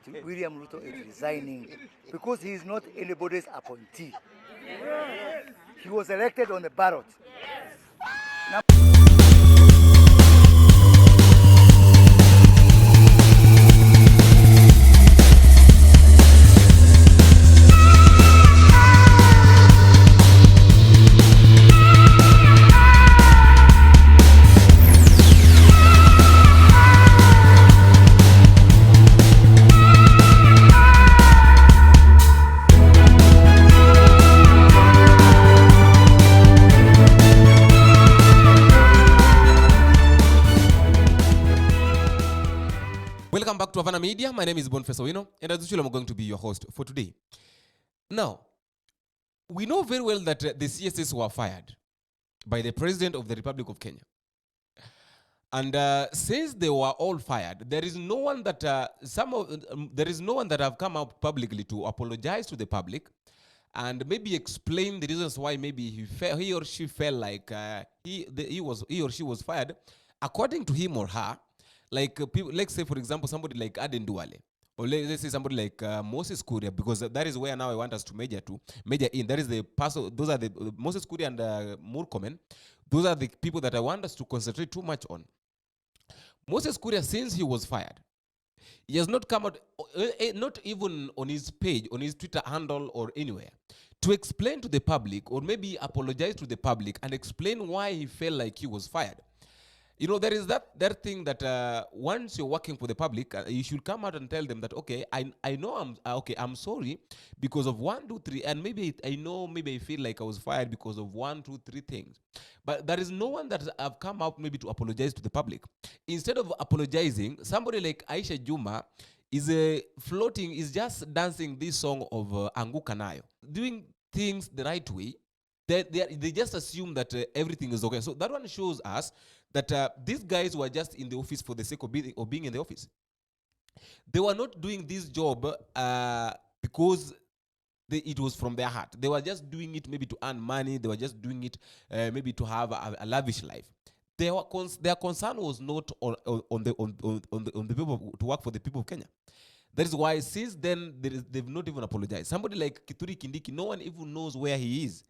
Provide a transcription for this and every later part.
William Ruto is resigning because he is not anybody's appointee. He was elected on the ballot. Welcome back to Havana Media. My name is Boniface Owino, and as usual, I'm going to be your host for today. Now, we know very well that the CSS were fired by the President of the Republic of Kenya. And since they were all fired, there is no one that have come out publicly to apologize to the public and maybe explain the reasons why maybe he or she felt like he or she was fired according to him or her. Like people, let's say for example somebody like Aden Duale, or let's say somebody like Moses Kuria, because that is where now I want us to major in. That is the person. Those are the Moses Kuria and Murkomen. Those are the people that I want us to concentrate too much on. Moses Kuria, since he was fired, he has not come out, not even on his page, on his Twitter handle or anywhere, to explain to the public or maybe apologize to the public and explain why he felt like he was fired. You know, there is that thing that once you're working for the public, you should come out and tell them that, okay, I know I'm sorry because of 1, 2, 3, and maybe I feel like I was fired because of 1, 2, 3 things. But there is no one that have come out maybe to apologize to the public. Instead of apologizing, somebody like Aisha Juma is just dancing this song of Anguka Nayo, doing things the right way. They just assume that everything is okay. So that one shows us that these guys were just in the office for the sake of being in the office. They were not doing this job because it was from their heart. They were just doing it maybe to earn money. They were just doing it maybe to have a lavish life. Their concern was not on the people to work for the people of Kenya. That is why since then they've not even apologized. Somebody like Kituri Kindiki, no one even knows where he is.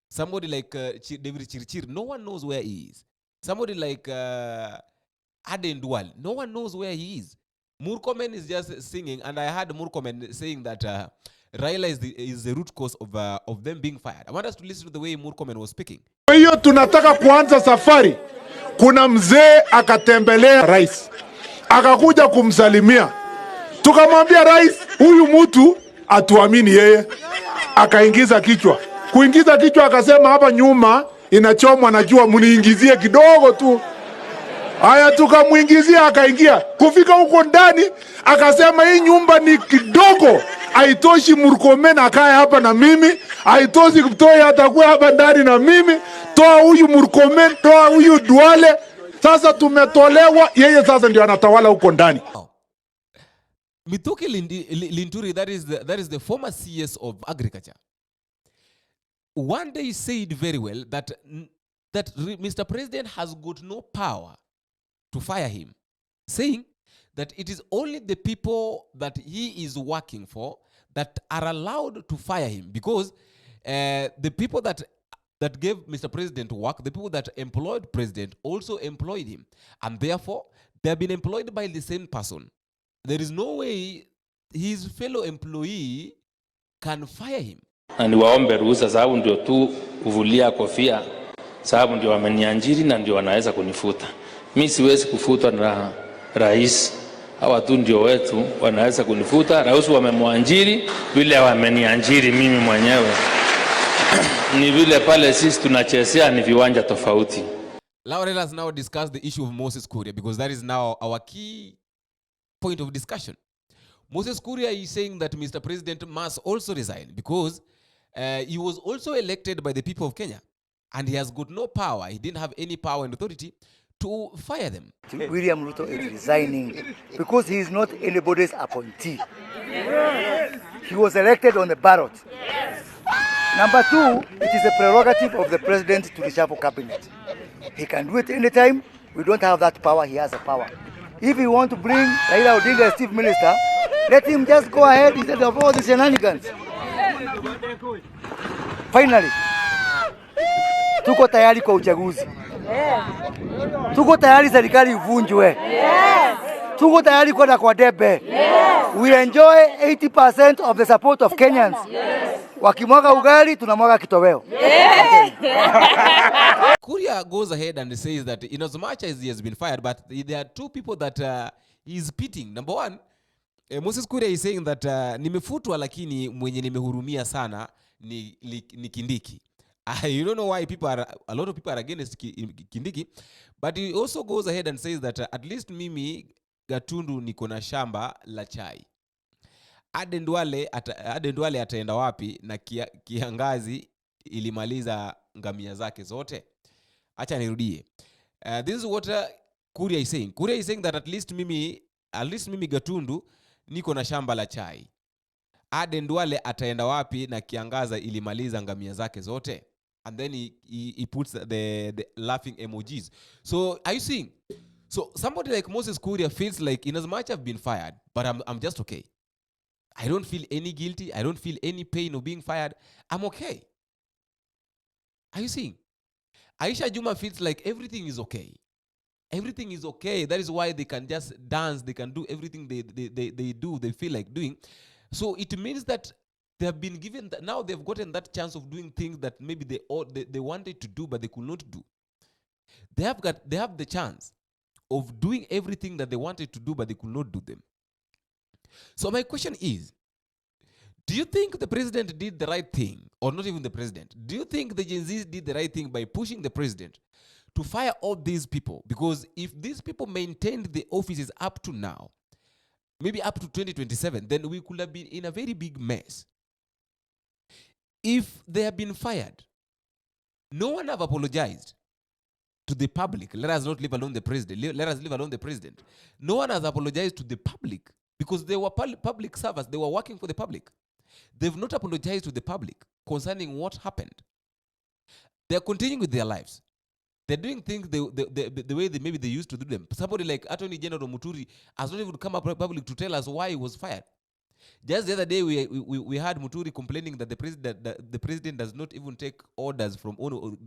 Somebody like David Chirchir, no one knows where he is. Somebody like Aden Dual, no one knows where he is. Murkomen is just singing, and I heard Murkomen saying that Raila is the root cause of them being fired. I want us to listen to the way Murkomen was speaking. Kwa hiyo tunataka kuanza safari. Kuna mzee akatembelea rais, akakuja kumsalimia. Tukamwambia rais, huyu mtu atuamini yeye. Akaingiza kichwa. Kuingiza kichwa akasema hapa nyuma inachomwa na jua, muniingizie kidogo tu. Haya tukamuingizia akaingia. Kufika huko ndani akasema hii nyumba ni kidogo, haitoshi Murkomen akae hapa na mimi, haitoshi Mtoi atakuwa hapa ndani na mimi. Toa huyu Murkomen, toa huyu Duale. Sasa tumetolewa, yeye sasa ndio anatawala huko ndani. Mithuki Linturi, that is the former CS of Agriculture. One day he said very well that Mr. President has got no power to fire him, saying that it is only the people that he is working for that are allowed to fire him, because the people that gave Mr. President work, the people that employed President also employed him, and therefore they have been employed by the same person. There is no way his fellow employee can fire him. Na niwaombe ruhusa, sababu ndio tu kuvulia kofia, sababu ndio wameniajiri na ndio wanaweza kunifuta. Mimi siwezi kufutwa na rais. Hawa tu ndio wetu wanaweza kunifuta. Rais wamemwajiri vile wameniajiri mimi mwenyewe. Ni vile pale sisi tunachezea ni viwanja tofauti. Let us now discuss the issue of Moses Kuria, because that is now our key point of discussion. Moses Kuria is saying that Mr. President must also resign because he was also elected by the people of Kenya, and he has got no power. He didn't have any power and authority to fire them. William Ruto is resigning because he is not anybody's appointee. He was elected on the ballot. Number 2, it is a prerogative of the president to reshuffle cabinet. He can do it anytime. We don't have that power. He has the power. If you want to bring Raila Odinga as chief minister, Let him just go ahead instead of all these shenanigans. Finally, tuko tayari kwa uchaguzi. Tuko tayari serikali ivunjwe. Tuko tayari kwenda kwa debe. We enjoy 80% of the support of Kenyans. Wakimwaga ugali, tunamwaga kitoweo. Kuria goes ahead and says that in as much as he has been fired, but there are two people that he is pitying. Number one, Moses Kuria is saying that nimefutwa lakini mwenye nimehurumia sana ni Kindiki. You don't know why a lot of people are against Kindiki, but he also goes ahead and says that at least mimi Gatundu niko na shamba la chai. Aden Duale ataenda wapi na kiangazi ilimaliza ngamia zake zote? Acha nirudie. This is what Kuria is saying. Kuria is saying that at least mimi Gatundu niko na shamba la chai. Aden Duale ataenda wapi na kiangaza ilimaliza ngamia zake zote? And then he puts the laughing emojis. So are you seeing? So somebody like Moses Kuria feels like, in as much I've been fired, but I'm just okay. I don't feel any guilty. I don't feel any pain of being fired. I'm okay. Are you seeing? Aisha Juma feels like everything is okay. Everything is okay. That is why they can just dance. They can do everything they feel like doing. So it means that they have been given that, now they've gotten that chance of doing things that maybe they wanted to do but they could not do. They have the chance of doing everything that they wanted to do but they could not do them. So my question is, do you think the president did the right thing, or not even the president? Do you think the Gen Zs did the right thing by pushing the president to fire all these people? Because if these people maintained the offices up to now, maybe up to 2027, then we could have been in a very big mess. If they have been fired, no one have apologized to the public. Let us not leave alone the president. Let us leave alone the president. No one has apologized to the public because they were public servants. They were working for the public. They've not apologized to the public concerning what happened. They're continuing with their lives. They're doing things the way maybe they used to do them. Somebody like Attorney General Muturi has not even come up public to tell us why he was fired. Just the other day, we had Muturi complaining that the president does not even take orders from,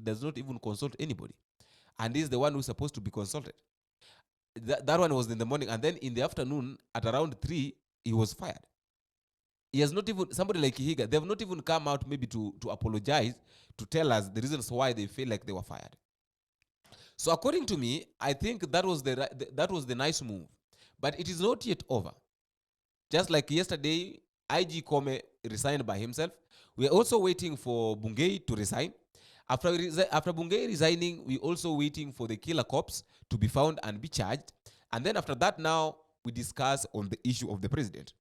does not even consult anybody. And he's the one who's supposed to be consulted. That one was in the morning. And then in the afternoon, at around 3, he was fired. He has not even, somebody like Kihiga, they have not even come out maybe to apologize, to tell us the reasons why they feel like they were fired. So according to me, I think that was the nice move. But it is not yet over. Just like yesterday, IG Kome resigned by himself. We are also waiting for Bungei to resign. After Bungei resigning, we're also waiting for the killer cops to be found and be charged. And then after that, now we discuss on the issue of the president.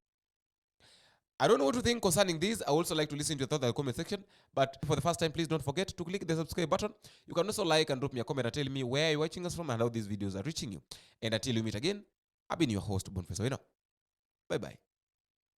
I don't know what to think concerning this. I also like to listen to your thoughts in the comment section. But for the first time, please don't forget to click the subscribe button. You can also like and drop me a comment and tell me where you're watching us from and how these videos are reaching you. And until we meet again, I've been your host, Boniface Owino. Bye-bye.